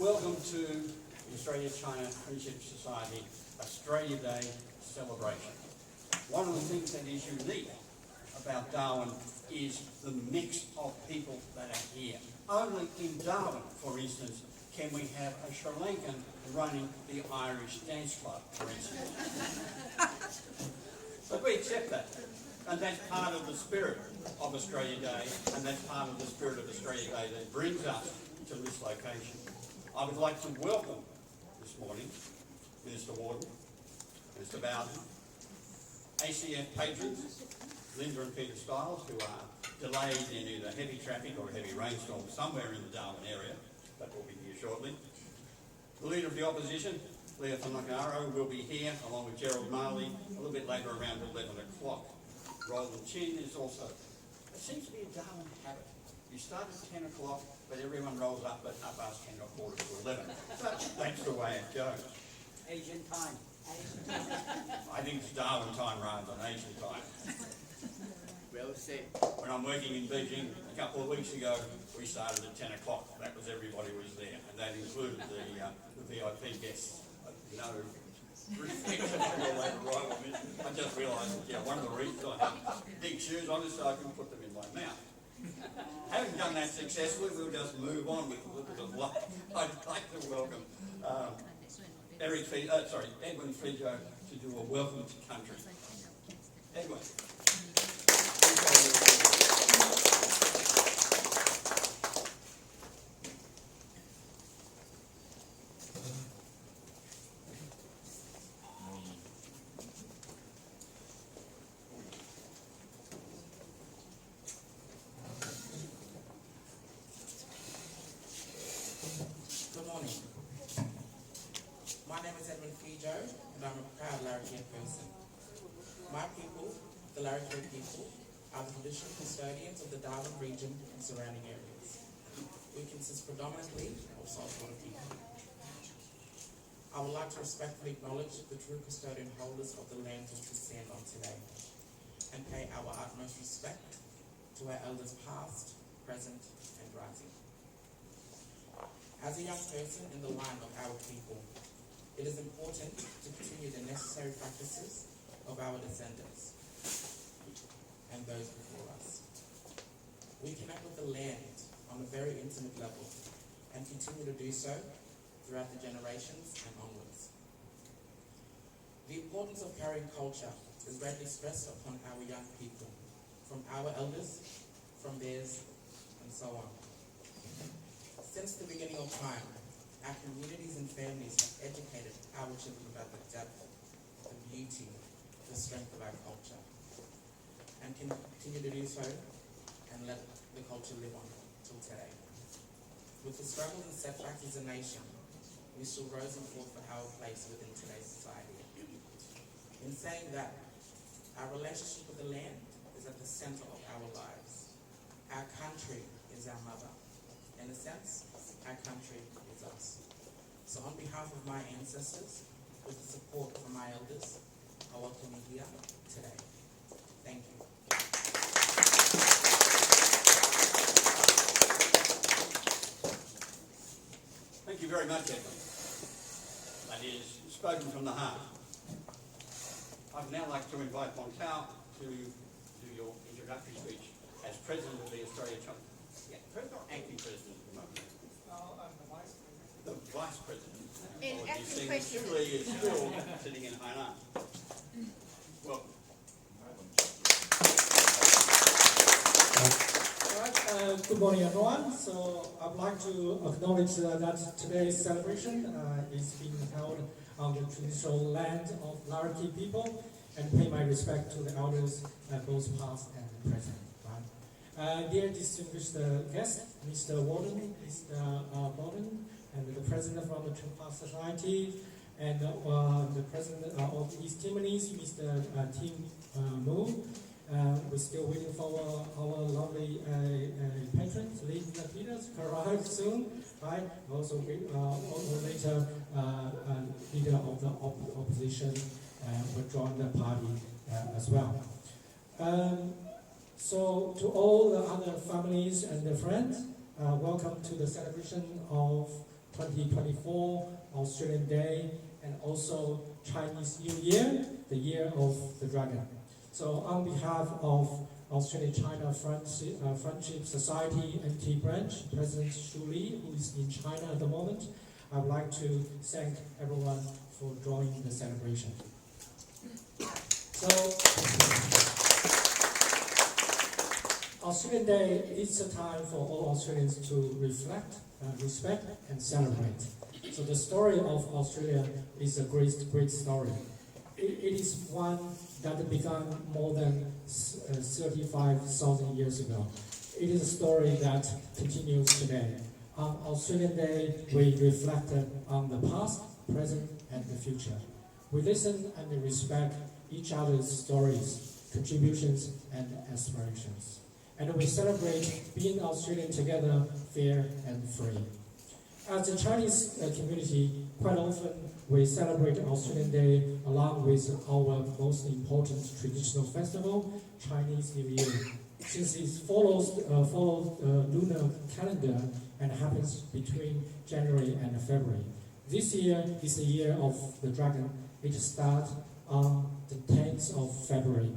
Welcome to the Australia-China Friendship Society Australia Day celebration. One of the things that is unique about Darwin is the mix of people that are here. Only in Darwin, for instance, can we have a Sri Lankan running the Irish Dance Club, for instance. But we accept that. And that's part of the spirit of Australia Day, and that's part of the spirit of Australia Day that brings us to this location. I would like to welcome this morning Minister Warden, Mr. Bowden, ACF patrons, Linda and Peter Stiles, who are delayed in either heavy traffic or a heavy rainstorm somewhere in the Darwin area, but will be here shortly. The Leader of the Opposition, Leah Whanakaro, will be here, along with Gerald Marley, a little bit later around 11 o'clock. Roland Chin is also, it seems to be a Darwin habit. You start at 10 o'clock, but everyone rolls up at half past 10 or quarter to 11. But that's the way it goes. Asian time. I think it's Darwin time rather than Asian time. Well said. When I'm working in Beijing a couple of weeks ago, we started at 10 o'clock. That was everybody was there, and that included the VIP guests. No restriction on your way to arrival. I just realised that one of the reasons I have big shoes on is so I can put them in my mouth. Having done that successfully, we'll just move on with a little bit of luck. I'd like to welcome Edwin Fijo to do a welcome to country. Edwin. Good morning. My name is Edwin Fijo, and I'm a proud Larrakia person. My people, the Larrakia people, are the traditional custodians of the Darwin region and surrounding areas. We consist predominantly of saltwater people. I would like to respectfully acknowledge the true custodian holders of the lands which we stand on today, and pay our utmost respect to our elders past, present, and rising. As a young person in the line of our people, it is important to continue the necessary practices of our descendants and those before us. We connect with the land on a very intimate level and continue to do so throughout the generations and onwards. The importance of carrying culture is greatly stressed upon our young people, from our elders, from theirs, and so on. Since the beginning of time, our communities and families have educated our children about the depth, the beauty, the strength of our culture, and continue to do so and let the culture live on till today. With the struggles and setbacks as a nation, we still rose and fought for our place within today's society. In saying that, our relationship with the land is at the center of our lives. Our country is our mother. In a sense, our country is us. So on behalf of my ancestors, with the support from my elders, I welcome you here today. Thank you. Thank you very much, Edwin. That is spoken from the heart. I'd now like to invite Montao to do your introductory speech as President of the Australia-China. President or acting President at the moment? I'm the Vice President. The Vice President. And acting President. Julie is still sitting in Hainan. Welcome. Good morning, everyone. So I'd like to acknowledge that today's celebration is being held on the traditional land of Larrakia people, and pay my respect to the elders, both past and present. Dear distinguished guests, Mr. Warden, Mr. Bowden, and the President from the Tripartite Society, and the President of East Timorese, Mr. Tim Moon. We're still waiting for our lovely patrons, Linda Peters, to arrive soon, right? Also, later, leader of the opposition will join the party as well. So to all the other families and their friends, welcome to the celebration of 2024 Australian Day, and also Chinese New Year, the Year of the Dragon. So on behalf of Australia-China Friendship Society NT branch, President Shu Li, who is in China at the moment, I would like to thank everyone for joining the celebration. So, Australian Day is a time for all Australians to reflect, respect, and celebrate. So the story of Australia is a great story. It is one that began more than 35,000 years ago. It is a story that continues today. On Australian Day, we reflect on the past, present, and the future. We listen and respect each other's stories, contributions, and aspirations. And we celebrate being Australian together, fair and free. As a Chinese community, quite often we celebrate Australian Day along with our most important traditional festival, Chinese New Year. Since it follows lunar calendar and happens between January and February. This year is the Year of the Dragon. It starts on the 10th of February.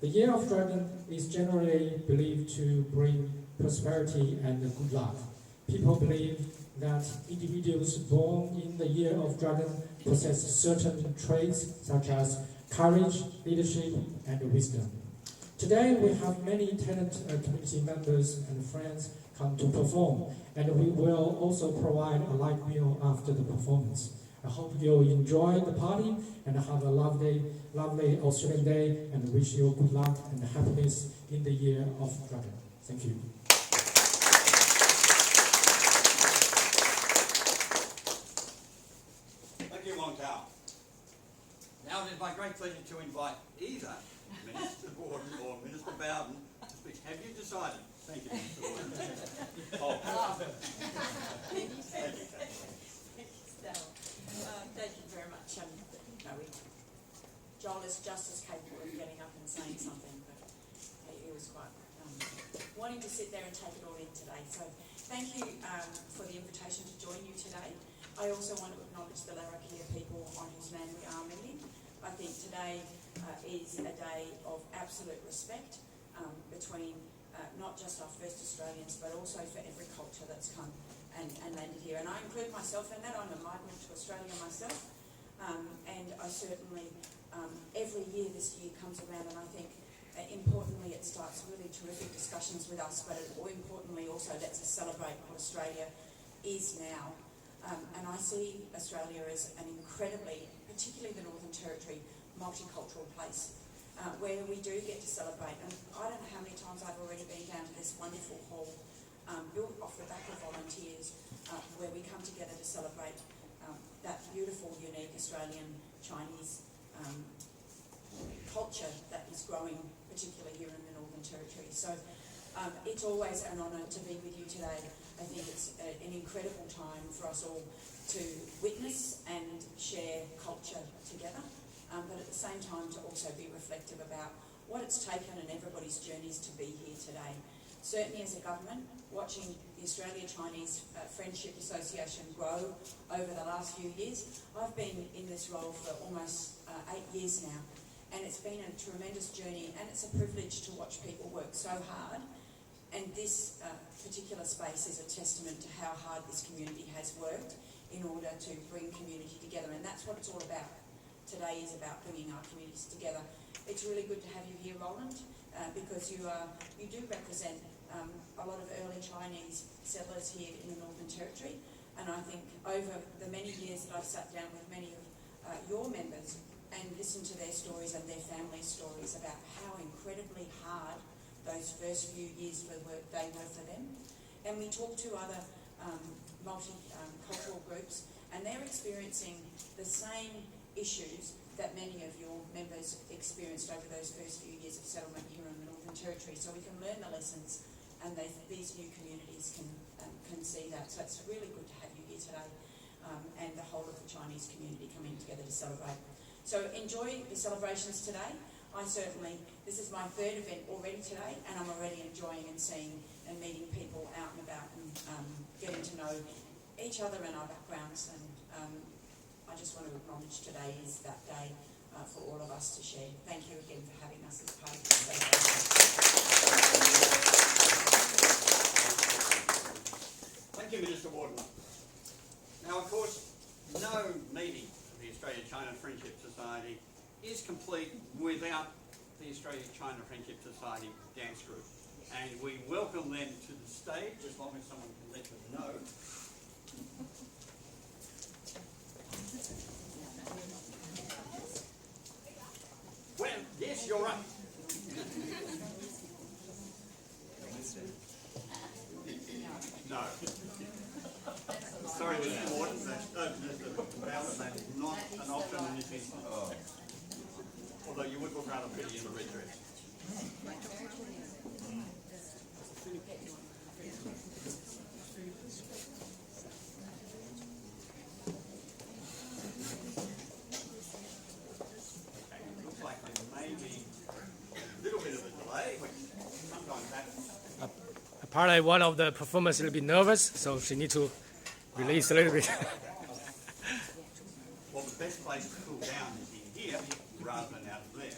The Year of Dragon is generally believed to bring prosperity and good luck. People believe that individuals born in the Year of Dragon possess certain traits such as courage, leadership, and wisdom. Today we have many talented community members and friends come to perform, and we will also provide a light meal after the performance. I hope you'll enjoy the party and have a lovely Australian Day, and wish you good luck and happiness in the Year of Dragon. Thank you. Thank you, Wong Tao. Now it is my great pleasure to invite either Minister Borden or Minister Bowden to speak. Have you decided? Thank you, Minister Borden. Thank you, Kate. Thank you very much. Joel is just as capable of getting up and saying something, but he was quite wanting to sit there and take it all in today. So thank you for the invitation to join you today. I also want to acknowledge the Larrakia people on whose land we are meeting. I think today is a day of absolute respect between not just our first Australians, but also for every culture that's come and landed here. And I include myself in that. I'm a migrant to Australia myself. And I certainly, every year this year comes around, and I think importantly it starts really terrific discussions with us, but more importantly also lets us celebrate what Australia is now. And I see Australia as an incredibly, particularly the Northern Territory, multicultural place where we do get to celebrate. And I don't know how many times I've already been down to this wonderful hall built off the back of volunteers where we come together to celebrate that beautiful, unique Australian Chinese culture that is growing, particularly here in the Northern Territory. So it's always an honour to be with you today. I think it's an incredible time for us all to witness and share culture together, but at the same time to also be reflective about what it's taken and everybody's journeys to be here today. Certainly as a government, watching the Australia-Chinese Friendship Association grow over the last few years. I've been in this role for almost 8 years now, and it's been a tremendous journey, and it's a privilege to watch people work so hard. And this particular space is a testament to how hard this community has worked in order to bring community together, and that's what it's all about. Today is about bringing our communities together. It's really good to have you here, Roland, because you do represent a lot of early Chinese settlers here in the Northern Territory, and I think over the many years that I've sat down with many of your members and listened to their stories and their family stories about how incredibly hard those first few years for work they were for them. And we talk to other multicultural groups, and they're experiencing the same issues that many of your members experienced over those first few years of settlement here in the Northern Territory. So we can learn the lessons, and these new communities can see that. So it's really good to have you here today, and the whole of the Chinese community coming together to celebrate. So enjoy the celebrations today. This is my third event already today, and I'm already enjoying and seeing and meeting people out and about and getting to know each other and our backgrounds, and I just want to acknowledge today is that day for all of us to share. Thank you again for having us as part of the celebration. Thank you, Minister Warden. Now, of course, no meeting of the Australia-China Friendship Society is complete without the Australia-China Friendship Society dance group. And we welcome them to the stage, as long as someone can let them know. Well, yes, you're right. No. Sorry, Mr. Warden, Mr. Bowler, that is not an option in this instance. Although you would look rather pretty in a red dress. Okay, it looks like there may be a little bit of a delay, which sometimes happens. Apparently one of the performers is a little bit nervous, so she needs to release a little bit. Well, the best place to cool down is in here rather than out of there.